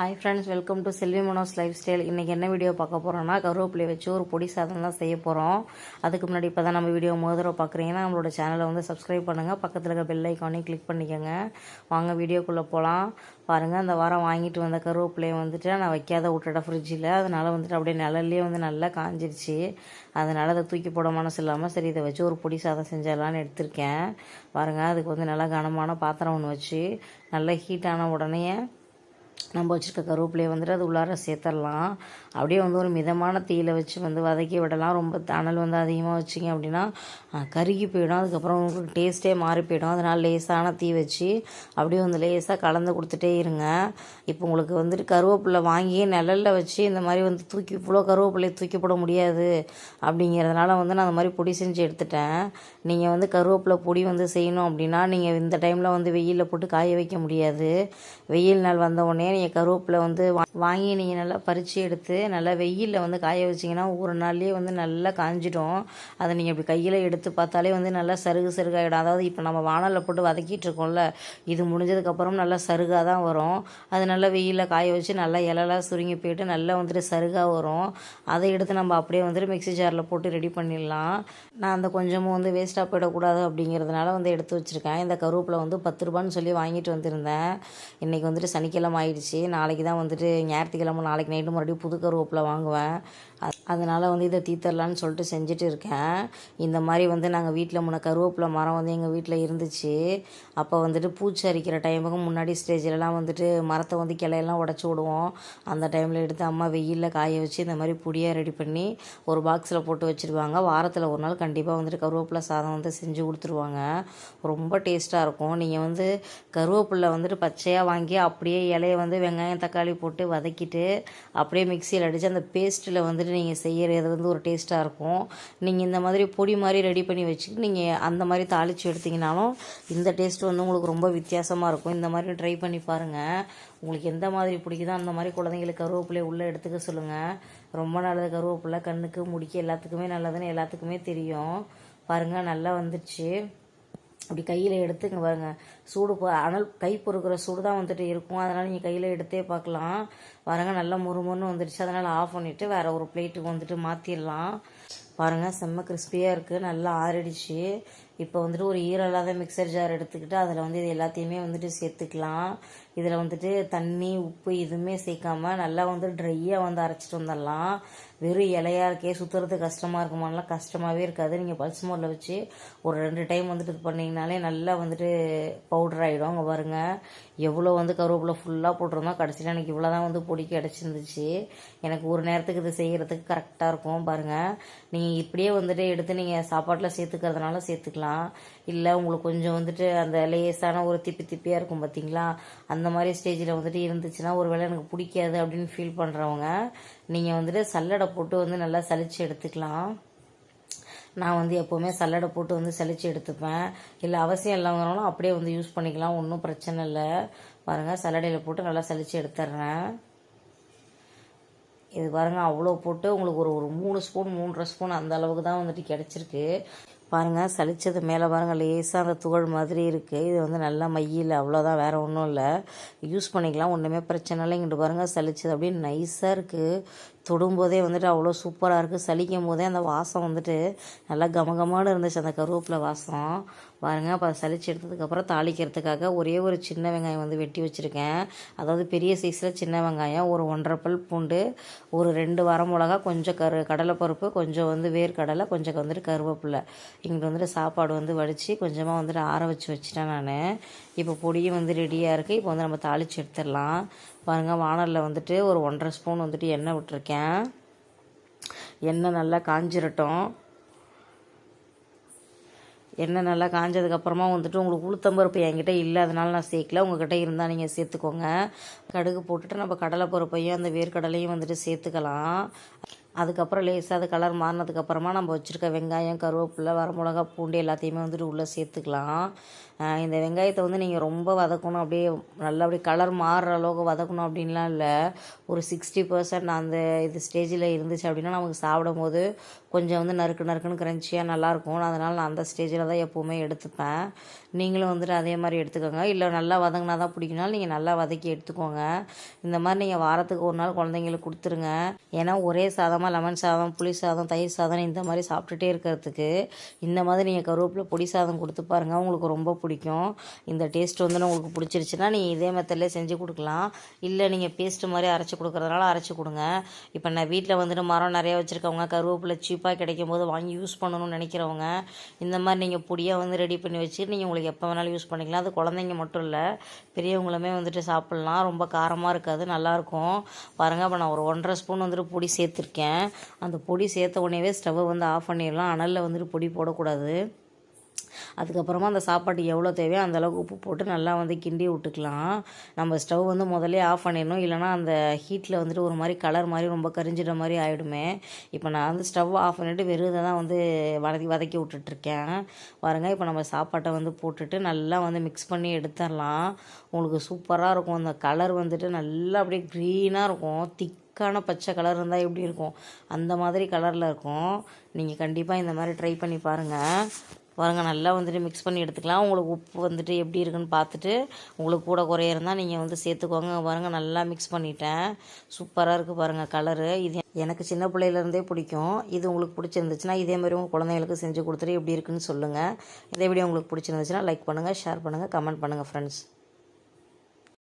Hi friends, welcome to Selvi Mano's life style. இன்றைக்கி என்ன video பார்க்க போகிறோன்னா, கருவேப்பிலையை வச்சு ஒரு பொடி சாதம் தான் செய்ய போகிறோம். அதுக்கு முன்னாடி இப்போ தான் நம்ம வீடியோ முதல்ல பார்க்குறீங்கன்னா நம்மளோட சேனலை வந்து சப்ஸ்கிரைப் பண்ணுங்கள், பக்கத்தில் இருக்க பெல் ஐக்கானையும் கிளிக் பண்ணிக்கோங்க. வாங்க வீடியோக்குள்ளே போகலாம். பாருங்கள், அந்த வாரம் வாங்கிட்டு வந்த கருவேப்பிலையை வந்துட்டு நான் வைக்காத விட்டுட்டேன் ஃப்ரிட்ஜில். அதனால் வந்துட்டு அப்படியே நிழல்லே வந்து நல்லா காஞ்சிருச்சு. அதனால் அதை தூக்கி போட மனசு இல்லாமல் சரி இதை வச்சு ஒரு பொடி சாதம் செஞ்சிடலான்னு எடுத்திருக்கேன். பாருங்கள், அதுக்கு வந்து நல்லா கனமான பாத்திரம் ஒன்று வச்சு நல்லா ஹீட்டான உடனே நம்ம வச்சுருக்க கருவேப்பிலையை வந்துட்டு அது உள்ளார சேர்த்துடலாம். அப்படியே வந்து ஒரு மிதமான தீயில் வச்சு வந்து வதக்கி விடலாம். ரொம்ப அனல் வந்து அதிகமாக வச்சிங்க அப்படின்னா கருகி போயிடும். அதுக்கப்புறம் உங்களுக்கு டேஸ்ட்டே மாறி போயிடும். அதனால் லேசான தீ வச்சு அப்படியே வந்து லேசாக கலந்து கொடுத்துட்டே இருங்க. இப்போ உங்களுக்கு வந்துட்டு கருவேப்பிலை வாங்கி நிழலில் வச்சு இந்த மாதிரி வந்து இவ்வளோ கருவேப்பிலையை தூக்கி போட முடியாது அப்படிங்கிறதுனால வந்து நான் அந்த மாதிரி பொடி செஞ்சு எடுத்துட்டேன். நீங்கள் வந்து கருவேப்பிலை பொடி வந்து செய்யணும் அப்படின்னா நீங்கள் இந்த டைமில் வந்து வெயிலில் போட்டு காய வைக்க முடியாது. வெயில் நாள் வந்த உடனே நீங்கள் கருவேப்பிலை வந்து வாங்கி நீங்கள் நல்லா பறித்து எடுத்து நல்லா வெயிலில் வந்து காய வச்சிங்கன்னா ஒரு நாள்லேயே வந்து நல்லா காஞ்சிடும். அதை நீங்கள் இப்படி கையில் எடுத்து பார்த்தாலே வந்து நல்லா சருகு சருகாகிடும். அதாவது இப்போ நம்ம வானலில் போட்டு வதக்கிட்டு இருக்கோம்ல, இது முடிஞ்சதுக்கப்புறம் நல்லா சருகாக தான் வரும். அது நல்லா வெயிலில் காய வச்சு நல்லா இலலாம் சுருங்கி போயிட்டு நல்லா வந்துட்டு சருகாக வரும். அதை எடுத்து நம்ம அப்படியே வந்துட்டு மிக்ஸி ஜாரில் போட்டு ரெடி பண்ணிடலாம். நான் அந்த கொஞ்சமும் வந்து வேஸ்ட்டாக போயிடக்கூடாது அப்படிங்கிறதுனால வந்து எடுத்து வச்சுருக்கேன். இந்த கருவேப்பிலை வந்து 10 ரூபான்னு சொல்லி வாங்கிட்டு வந்திருந்தேன். இன்றைக்கி வந்துட்டு சனிக்கிழமை ஆயிடுச்சு. நாளைக்கு தான் வந்துட்டு ஞாயிற்றுக்கிழமை, நாளைக்கு நைட்டு மறுபடியும் புது கருவேப்பிலை வாங்குவேன். அதனால் வந்து இதை தீத்தரலான்னு சொல்லிட்டு செஞ்சுட்டு இருக்கேன். இந்த மாதிரி வந்து நாங்கள் வீட்டில் முன்ன கருவேப்பிலை மரம் வந்து எங்கள் வீட்டில் இருந்துச்சு. அப்போ வந்துட்டு பூச்சி அரிக்கிற டைமுக்கு முன்னாடி ஸ்டேஜிலலாம் வந்துட்டு மரத்தை வந்து கிளையெல்லாம் உடச்சி விடுவோம். அந்த டைமில் எடுத்து அம்மா வெயிலில் காய வச்சு இந்த மாதிரி பொடியாக ரெடி பண்ணி ஒரு பாக்ஸில் போட்டு வச்சுருவாங்க. வாரத்தில் ஒரு நாள் கண்டிப்பாக வந்துட்டு கருவேப்பிலை சாதம் வந்து செஞ்சு கொடுத்துருவாங்க. ரொம்ப டேஸ்ட்டாக இருக்கும். நீங்கள் வந்து கருவேப்பிலை வந்துட்டு பச்சையாக வாங்கி அப்படியே இலையை வந்து வெங்காயம் தக்காளி போட்டு வதக்கிட்டு அப்படியே மிக்சியில் அடித்து அந்த பேஸ்ட்டில் வந்துட்டு நீங்கள் செய்கிறது வந்து ஒரு டேஸ்ட்டாக இருக்கும். நீங்கள் இந்த மாதிரி பொடி மாதிரி ரெடி பண்ணி வச்சுக்கிட்டு நீங்கள் அந்த மாதிரி தாளித்து எடுத்திங்கனாலும் இந்த டேஸ்ட் வந்து உங்களுக்கு ரொம்ப வித்தியாசமாக இருக்கும். இந்த மாதிரி ட்ரை பண்ணி பாருங்கள். உங்களுக்கு எந்த மாதிரி பிடிக்குதோ அந்த மாதிரி குழந்தைங்களுக்கு கருவேப்பிலையை உள்ளே எடுத்துக்க சொல்லுங்கள். ரொம்ப நல்லது. கருவேப்பிலை கண்ணுக்கு முடிக்க எல்லாத்துக்குமே நல்லதுன்னு எல்லாத்துக்குமே தெரியும். பாருங்கள், நல்லா வந்துடுச்சு. அப்படி கையில் எடுத்து இங்கே பாருங்கள், சூடு அனல் கை பொறுக்கிற சூடு தான் வந்துட்டு இருக்கும். அதனால் நீங்கள் கையில் எடுத்தே பார்க்கலாம். பாருங்கள், நல்லா முறுமுறுன்னு வந்துடுச்சு. அதனால் ஆஃப் பண்ணிவிட்டு வேறு ஒரு பிளேட்டுக்கு வந்துட்டு மாற்றிடலாம். பாருங்கள், செம்ம கிறிஸ்பியாக இருக்குது. நல்லா ஆறிடுச்சு. இப்போ வந்துட்டு ஒரு ஈரல்லாத மிக்சர் ஜார் எடுத்துக்கிட்டு அதில் வந்து இது எல்லாத்தையுமே வந்துட்டு சேர்த்துக்கலாம். இதில் வந்துட்டு தண்ணி உப்பு எதுவுமே சேர்க்காம நல்லா வந்து ட்ரையாக வந்து அரைச்சிட்டு வந்துடலாம். வெறும் இலையாக இருக்கே சுற்றுறது கஷ்டமாக இருக்குமானலாம் கஷ்டமாகவே இருக்காது. நீங்கள் பல்ஸ் மோடில் வச்சு ஒரு 2 டைம் வந்துட்டு இது பண்ணிங்கனாலே நல்லா வந்துட்டு பவுடர் ஆகிடும். அங்கே பாருங்கள், எவ்வளோ வந்து கருவேப்பிலை ஃபுல்லாக போட்டிருந்தோம். கடைசியில் எனக்கு இவ்வளோ தான் வந்து பொடி கிடச்சிருந்துச்சு. எனக்கு ஒரு நேரத்துக்கு இது செய்கிறதுக்கு கரெக்டாக இருக்கும். பாருங்கள், நீங்கள் இப்படியே வந்துட்டு எடுத்து நீங்கள் சாப்பாட்டில் சேர்த்துக்கிறதுனால சேர்த்துக்கலாம். இல்லை உங்களுக்கு கொஞ்சம் வந்துட்டு அந்த லேசான ஒரு திப்பியாக இருக்கும் பார்த்தீங்களா, அந்த மாதிரி ஸ்டேஜில் வந்துட்டு இருந்துச்சுன்னா ஒரு வேளை எனக்கு பிடிக்காது அப்படின்னு ஃபீல் பண்ணுறவங்க நீங்கள் வந்துட்டு சல்லடை போட்டு வந்து நல்லா சலிச்சு எடுத்துக்கலாம். நான் வந்து எப்போவுமே சல்லடை போட்டு வந்து சலிச்சு எடுத்துப்பேன். இல்லை அவசியம் இல்லைங்கிறவங்களும் அப்படியே வந்து யூஸ் பண்ணிக்கலாம், ஒன்றும் பிரச்சனை இல்லை. பாருங்கள், சல்லடையில் போட்டு நல்லா சலிச்சு எடுத்துட்றேன். இது பாருங்கள், அவ்வளோ போட்டு உங்களுக்கு ஒரு 3 ஸ்பூன் 3.5 ஸ்பூன் அந்த அளவுக்கு தான் வந்துட்டு கிடச்சிருக்கு. பாருங்கள், சலிச்சது மேலே பாருங்கள் லேசாக அந்த துகள் மாதிரி இருக்குது. இது வந்து நல்லா மையில், அவ்வளோதான், வேறு ஒன்றும் இல்லை, யூஸ் பண்ணிக்கலாம், ஒன்றுமே பிரச்சனை இல்லை. இங்கிட்டு பாருங்கள், சலிச்சது அப்படியே நைஸாக இருக்குது. தொடும்போதே வந்துட்டு அவ்வளோ சூப்பராக இருக்குது. சலிக்கும் போதே அந்த வாசம் வந்துட்டு நல்லா கமகமான இருந்துச்சு, அந்த கருவேப்பிலை வாசம். பாருங்கள், அப்போ சலிச்சு எடுத்ததுக்கப்புறம் தாளிக்கிறதுக்காக ஒரே ஒரு சின்ன வெங்காயம் வந்து வெட்டி வச்சுருக்கேன். அதாவது பெரிய சைஸில் சின்ன வெங்காயம், ஒரு 1.5 பல் பூண்டு, ஒரு 2 வரமிளகா, கொஞ்சம் கடலைப்பருப்பு, கொஞ்சம் வந்து வேர்க்கடலை, கொஞ்சம் வந்துட்டு கருவேப்பிலை. இங்கிட்டு வந்துட்டு சாப்பாடு வந்து வடித்து கொஞ்சமாக வந்துட்டு ஆற வச்சு வச்சுட்டேன் நான். இப்போ பொடியும் வந்து ரெடியாக இருக்குது. இப்போ வந்து நம்ம தாளித்து எடுத்துடலாம். பாருங்கள், வானலில் வந்துட்டு ஒரு 1.5 ஸ்பூன் வந்துட்டு எண்ணெய் விட்டுருக்கேன். எண்ணெய் நல்லா காஞ்சிரட்டும். எண்ணெய் நல்லா காஞ்சதுக்கப்புறமா வந்துட்டு உங்களுக்கு உளுத்தம்பருப்பு என்கிட்ட இல்லை, அதனால நான் சேர்க்கல. உங்கள்கிட்ட இருந்தால் நீங்கள் சேர்த்துக்கோங்க. கடுகு போட்டுட்டு நம்ம கடலைப்பருப்பையும் அந்த வேர்க்கடலையும் வந்துட்டு சேர்த்துக்கலாம். அதுக்கப்புறம் லேசாக அது கலர் மாறினதுக்கப்புறமா நம்ம வச்சுருக்க வெங்காயம், கருவேப்பிலை, வரமிளகா, பூண்டு எல்லாத்தையுமே வந்துட்டு உள்ளே சேர்த்துக்கலாம். இந்த வெங்காயத்தை வந்து நீங்கள் ரொம்ப வதக்கணும், அப்படியே நல்லா அப்படியே கலர் மாறுற அளவுக்கு வதக்கணும் அப்படின்லாம் இல்லை. ஒரு 60% அந்த இது ஸ்டேஜில் இருந்துச்சு அப்படின்னா நமக்கு சாப்பிடும் போது கொஞ்சம் வந்து நறுக்குன்னு கிரன்ச்சியாக நல்லாயிருக்கும். அதனால் நான் அந்த ஸ்டேஜில் தான் எப்போவுமே எடுத்துப்பேன். நீங்களும் வந்துட்டு அதே மாதிரி எடுத்துக்கோங்க. இல்லை நல்லா வதங்கினா தான் பிடிக்குனாலும் நீங்கள் நல்லா வதக்கி எடுத்துக்கோங்க. இந்த மாதிரி நீங்கள் வாரத்துக்கு ஒரு நாள் குழந்தைங்களுக்கு கொடுத்துருங்க. ஏன்னா ஒரே சாதமாக லெமன் சாதம், புளி சாதம், தயிர் சாதம் இந்த மாதிரி சாப்பிட்டுட்டே இருக்கிறதுக்கு இந்த மாதிரி நீங்கள் கருவேப்பிலை பொடி சாதம் கொடுத்து பாருங்கள், உங்களுக்கு ரொம்ப பிடிக்கும். இந்த டேஸ்ட் வந்து உங்களுக்கு பிடிச்சிருச்சுன்னா நீங்கள் இதே மெத்தட்லேயே செஞ்சு கொடுக்கலாம். இல்லை நீங்கள் பேஸ்ட்டு மாதிரி அரைச்சி கொடுக்குறதுனால அரைச்சி கொடுங்க. இப்போ நான் வீட்டில் வந்துட்டு மரம் நிறையா வச்சுருக்கவங்க, கருவேப்பிலை சீப்பாக கிடைக்கும் போது வாங்கி யூஸ் பண்ணணும்னு நினைக்கிறவங்க இந்த மாதிரி நீங்கள் பொடியாக வந்து ரெடி பண்ணி வச்சு நீங்கள் உங்களுக்கு எப்போ வேணாலும் யூஸ் பண்ணிக்கலாம். அது குழந்தைங்க மட்டும் இல்லை, பெரியவங்களுமே வந்துட்டு சாப்பிட்லாம். ரொம்ப காரமாக இருக்காது, நல்லாயிருக்கும். பாருங்கள், இப்போ நான் ஒரு 1.5 ஸ்பூன் வந்துட்டு பொடி சேர்த்துருக்கேன். அந்த பொடி சேர்த்த உடனேவே ஸ்டவ்வை வந்து ஆஃப் பண்ணிடலாம். அனலில் வந்துட்டு பொடி போடக்கூடாது. அதுக்கப்புறமா அந்த சாப்பாட்டுக்கு எவ்வளோ தேவையோ அந்தளவுக்கு உப்பு போட்டு நல்லா வந்து கிண்டி விட்டுக்கலாம். நம்ம ஸ்டவ் வந்து முதல்லே ஆஃப் பண்ணிடணும், இல்லைனா அந்த ஹீட்டில் வந்துட்டு ஒரு மாதிரி கலர் மாதிரி ரொம்ப கரிஞ்சிட மாதிரி ஆகிடுமே. இப்போ நான் வந்து ஸ்டவ் ஆஃப் பண்ணிவிட்டு வெறும் இதை தான் வந்து வதக்கி விட்டுட்ருக்கேன். பாருங்கள், இப்போ நம்ம சாப்பாட்டை வந்து போட்டுட்டு நல்லா வந்து மிக்ஸ் பண்ணி எடுத்துடலாம். உங்களுக்கு சூப்பராக இருக்கும். அந்த கலர் வந்துட்டு நல்லா அப்படியே க்ரீனாக இருக்கும். திக்கான பச்சை கலர் இருந்தால் எப்படி இருக்கும் அந்த மாதிரி கலரில் இருக்கும். நீங்கள் கண்டிப்பாக இந்த மாதிரி ட்ரை பண்ணி பாருங்கள். நல்லா வந்துட்டு மிக்ஸ் பண்ணி எடுத்துக்கலாம். உங்களுக்கு உப்பு வந்துட்டு எப்படி இருக்குன்னு பார்த்துட்டு உங்களுக்கு கூட குறைய இருந்தால் நீங்கள் வந்து சேர்த்துக்கோங்க. பாருங்கள், நல்லா மிக்ஸ் பண்ணிட்டேன். சூப்பராக இருக்குது பாருங்கள் கலரு. இது எனக்கு சின்ன பிள்ளையிலேருந்தே பிடிக்கும். இது உங்களுக்கு பிடிச்சிருந்துச்சுன்னா இதே மாதிரி உங்கள் குழந்தைங்களுக்கு செஞ்சு கொடுத்துட்டு எப்படி இருக்குன்னு சொல்லுங்கள். இதே வீடியோ உங்களுக்கு பிடிச்சிருந்துச்சுன்னா லைக் பண்ணுங்கள், ஷேர் பண்ணுங்கள், கமெண்ட் பண்ணுங்கள் ஃப்ரெண்ட்ஸ்.